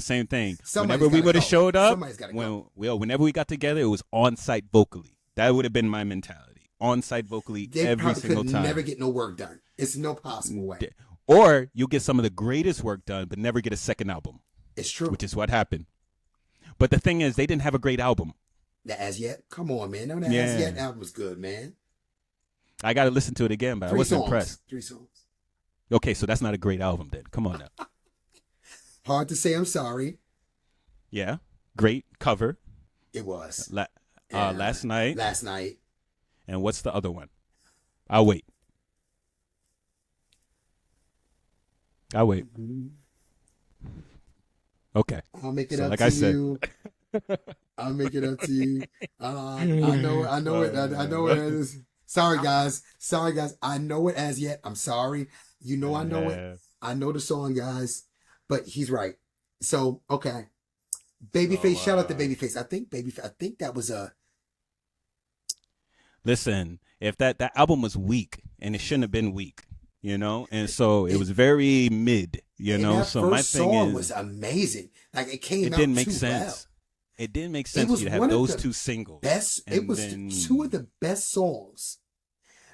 Same thing. Somebody's Whenever we gotta would have go. showed up, Somebody's gotta go. whenever we got together, it was on-site vocally. That would have been my mentality. On-site vocally They every probably single could time. never get no work done. It's no possible way. Or you'll get some of the greatest work done, but never get a second album. It's true. Which is what happened. But the thing is, they didn't have a great album. The As Yet? Come on, man. No, the As Yet album was good, man. I got to listen to it again, but I wasn't impressed. 3 songs. Okay, so that's not a great album then. Come on now. Hard to Say I'm Sorry. Yeah. Great cover. It was. Last Night. Last Night. And what's the other one? I'll wait. Okay. I'll make it up to you. I'll make it up to you. I know it. Sorry, guys. I know it As Yet. I'm sorry. You know I know it. I know the song, guys. But he's right. So, okay. Babyface, shout out to Babyface. I think that was a... Listen, if that album was weak, and it shouldn't have been weak, you know? And so it was very mid, you know? So my thing song is... was amazing. Like, it came out It didn't make too sense. well. It didn't make sense for you to have those two singles. It was two of the best songs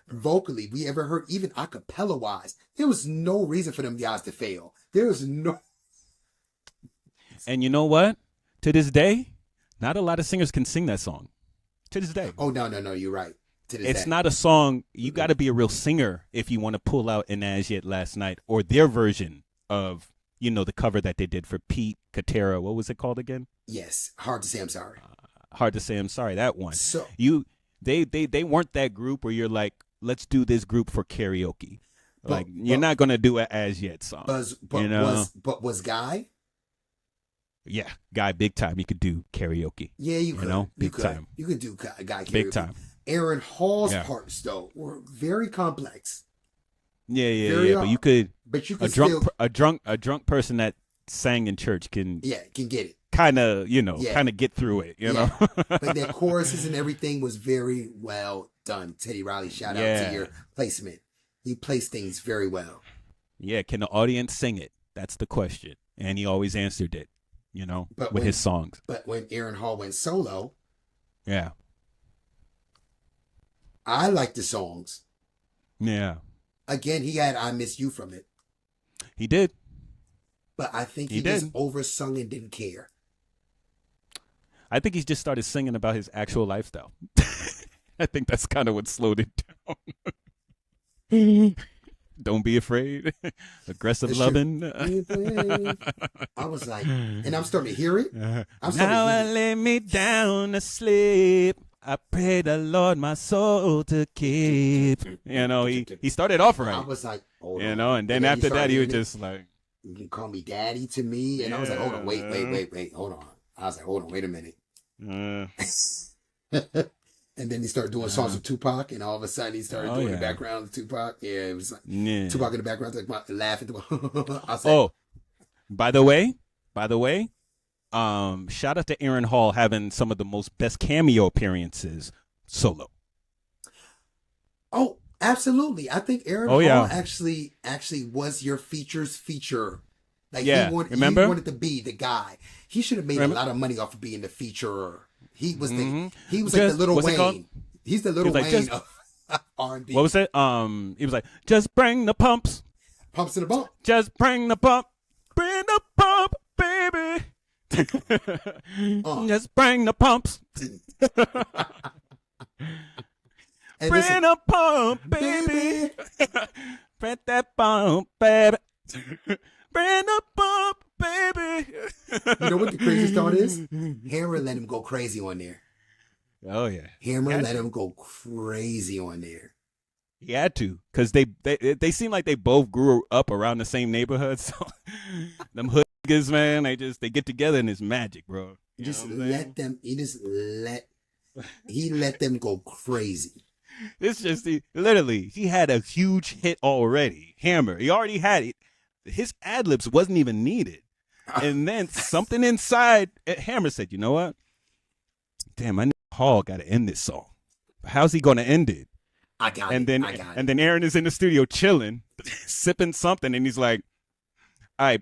vocally we ever heard, even a cappella wise. There was no reason for them guys to fail. There was no... And you know what? To this day, not a lot of singers can sing that song. To this day. Oh, no, you're right. To this It's day. not a song. You got to be a real singer if you want to pull out an As Yet Last Night or their version of, you know, the cover that they did for Pete Katera. What was it called again? Yes. Hard to Say I'm Sorry. Hard to Say I'm Sorry. That one. So they weren't that group where you're like, let's do this group for karaoke. You're not going to do an As Yet song. Was Guy? Yeah, Guy, big time. You could do karaoke. Yeah, you could. You know, big time. You could do Guy karaoke. Big time. Aaron Hall's parts, though, were very complex. Yeah. But you could still... a drunk person that sang in church can get it. Kind of get through it, you know. But their choruses and everything was very well done. Teddy Riley, shout out to your placement. He placed things very well. Yeah, can the audience sing it? That's the question. And he always answered it, you know, his songs. But when Aaron Hall went solo, yeah, I like the songs. Yeah. Again, he had I Miss You from it. He did. But I think he just oversung and didn't care. I think he's just started singing about his actual lifestyle. I think that's kind of what slowed it down. Don't be afraid. Aggressive loving. I was like, and I'm starting to hear it. Now I lay me down to sleep. I pray the Lord my soul to keep. You know, he started off right. I was like, hold on. You know, and then after that he was just like, you can call me daddy to me. And I was like, hold on, wait, hold on. I was like, hold on, wait a minute. And then he started doing songs with Tupac, and all of a sudden he started doing the background of Tupac. Yeah, it was like Tupac in the background, like laughing. I was like, by the way, shout out to Aaron Hall having some of the most best cameo appearances solo. Oh, absolutely. I think Aaron Hall actually was your feature. Like he wanted to be the guy. He should have made a lot of money off of being the featurer. He was like the Little Wayne. He's the Little Wayne of R&B. What was it? He was like, just bring the pumps. Pumps in the bump. Just bring the pump. Bring the pump, baby. Just bring the pumps. Bring the pump, baby. Bring that pump, baby. Bring the pump, baby. You know what the craziest part is? Hammer let him go crazy on there. Oh, yeah. Hammer let him go crazy on there. He had to, because they seem like they both grew up around the same neighborhood. So them hood niggas, man, they get together and it's magic, bro. He let them go crazy. It's just literally he had a huge hit already. Hammer, he already had it. His ad-libs wasn't even needed. And then something inside Hammer said, you know what? Damn, my Hall got to end this song. How's he going to end it? I got it. And then Aaron is in the studio chilling, sipping something, and he's like, all right,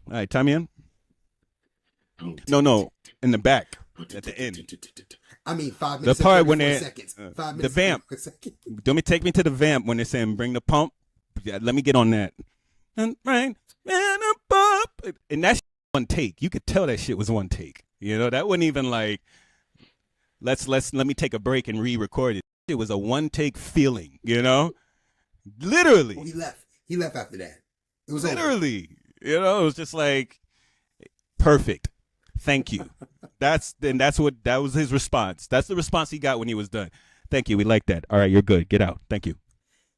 All right, time in. No, in the back at the end. I mean, 5 The minutes. part and when 34 they seconds. 5 minutes. the vamp. And 34 seconds. Don't me take me to the vamp when they're saying bring the pump. Yeah, let me get on that. And right, and a pump. And that's one take. You could tell that shit was one take. You know, that wasn't even like let me take a break and re-record it. It was a one take feeling. You know, literally. Well, he left. He left after that. It was literally. Over. You know, it was just like perfect. Thank you. That was his response. That's the response he got when he was done. Thank you. We like that. All right, you're good. Get out. Thank you.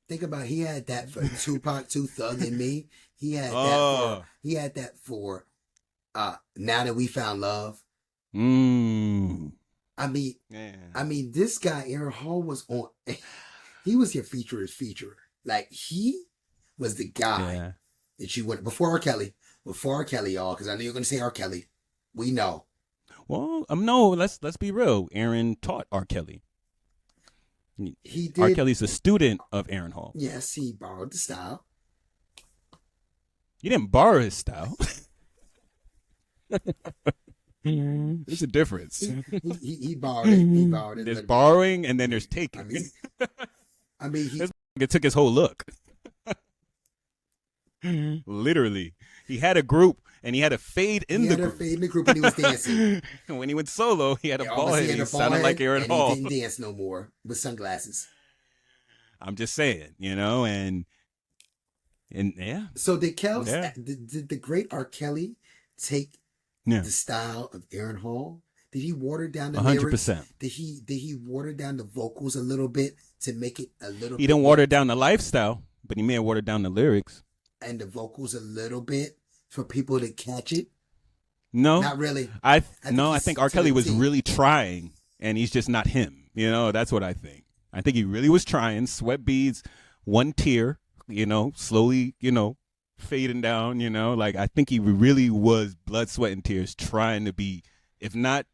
Think about he had that for Tupac, Two Thug and Me. He had that for Now That We Found Love. I mean, this guy Aaron Hall was on. He was your feature. Like he was the guy that you went before R. Kelly, y'all. Because I know you're gonna say R. Kelly. We know. Well, no. Let's be real. Aaron taught R. Kelly. He did. R. Kelly's a student of Aaron Hall. Yes, he borrowed the style. You didn't borrow his style. There's a difference. He borrowed it. He borrowed it. There's borrowing and then there's taking. I mean, it took his whole look. Literally, he had a group and he had a fade in the group. He had a fade in the group and he was dancing. When he went solo, he had a ball head. He sounded like Aaron Hall. He didn't dance no more with sunglasses. I'm just saying, you know, and yeah. So did the great R. Kelly take the style of Aaron Hall? Did he water down the 100%? Did he water down the vocals a little bit to make it a little? He didn't water down the lifestyle, but he may have watered down the lyrics and the vocals a little bit for people to catch it. No, not really. I think R. Kelly was really trying, and he's just not him. You know, that's what I think. I think he really was trying. Sweat beads, one tear. You know, slowly. You know, fading down. You know, like I think he really was blood, sweat, and tears trying to be, if not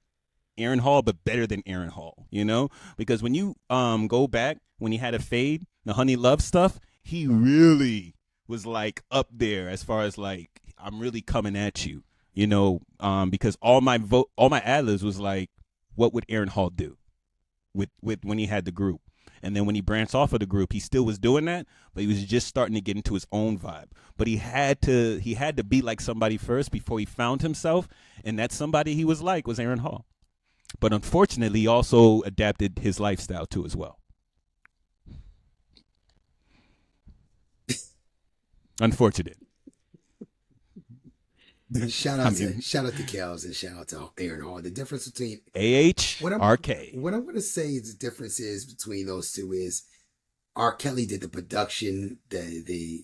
Aaron Hall, but better than Aaron Hall. You know, because when you go back when he had a fade, the Honey Love stuff, he really was like up there as far as like I'm really coming at you. You know, because all my ad-libs was like, what would Aaron Hall do with when he had the group? And then when he branched off of the group, he still was doing that, but he was just starting to get into his own vibe. But he had to be like somebody first before he found himself, and that somebody he was like was Aaron Hall. But unfortunately, he also adapted his lifestyle too as well. Unfortunate. Shout out to Kels and shout out to Aaron Hall. The difference between RK. What I'm going to say the difference is between those two is R. Kelly did the production, the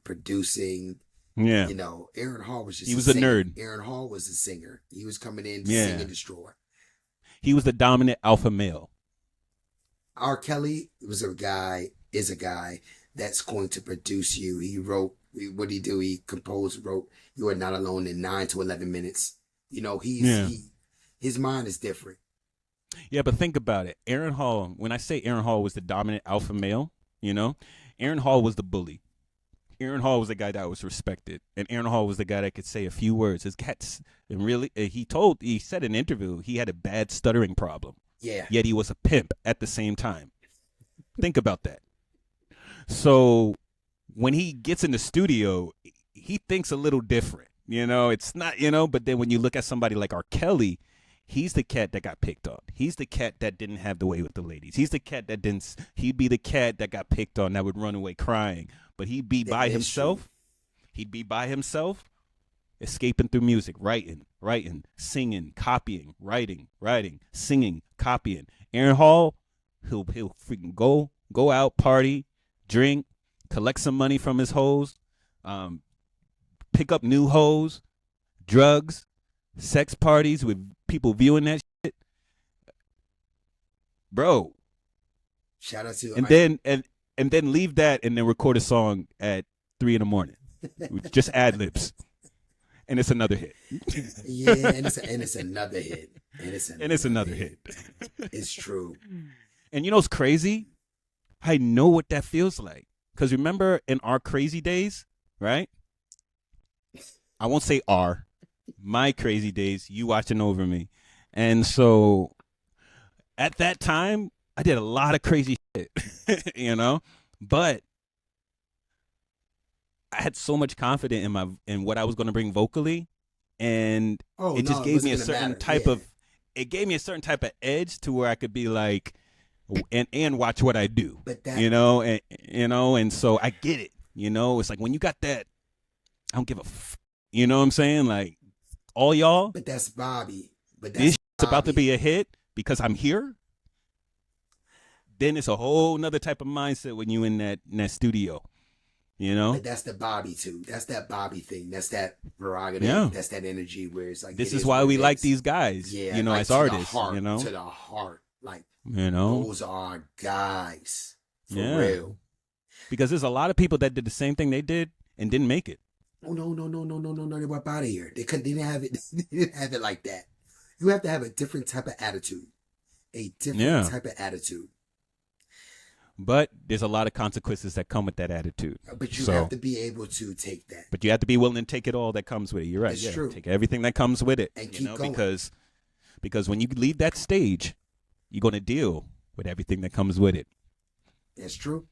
producing. Yeah. You know, Aaron Hall was just he was a nerd. Aaron Hall was a singer. He was coming in to sing and destroy. He was the dominant alpha male. R. Kelly is a guy that's going to produce you. He wrote, what did he do? He composed, wrote, You Are Not Alone in 9 to 11 minutes. You know, his mind is different. Yeah, but think about it. Aaron Hall, when I say Aaron Hall was the dominant alpha male, you know, Aaron Hall was the bully. Aaron Hall was the guy that was respected. And Aaron Hall was the guy that could say a few words. His cats, and really, he said in an interview, he had a bad stuttering problem. Yeah. Yet he was a pimp at the same time. Think about that. So when he gets in the studio, he thinks a little different. You know, it's not, you know, but then when you look at somebody like R. Kelly, he's the cat that got picked on. He's the cat that didn't have the way with the ladies. He's the cat that he'd be the cat that got picked on that would run away crying. But he'd be by himself. He'd be by himself, escaping through music, writing, singing, copying, writing, singing, copying. Aaron Hall, he'll freaking go out, party, drink, collect some money from his hoes, pick up new hoes, drugs, sex parties with people viewing that shit. Bro. Shout out to and then leave that and then record a song at 3 a.m. with just ad-libs. And it's another hit. Yeah, and it's another hit. And it's another hit. It's true. And you know what's crazy? I know what that feels like. Because remember in our crazy days, right? I won't say our, my crazy days, you watching over me. And so at that time, I did a lot of crazy shit, you know, but I had so much confidence in what I was going to bring vocally, and it just gave me a certain type of edge to where I could be like, and watch what I do, and so I get it, it's like when you got that, I don't give a you know what I'm saying, like all y'all, but that's Bobby, but this shit's about to be a hit because I'm here. Then it's a whole nother type of mindset when you in that studio. But that's the Bobby too. That's that Bobby thing. That's that prerogative. Yeah. That's that energy where it's like this is why we like these guys. Yeah, as artists. To the heart, like those are guys for real. Because there's a lot of people that did the same thing they did and didn't make it. Oh no! They were out of here. They didn't have it. They didn't have it like that. You have to have a different type of attitude. A different type of attitude. But there's a lot of consequences that come with that attitude. But you have to be able to take that. But you have to be willing to take it all that comes with it. You're right. It's true. Take everything that comes with it. And keep going. Because when you leave that stage, you're going to deal with everything that comes with it. That's true.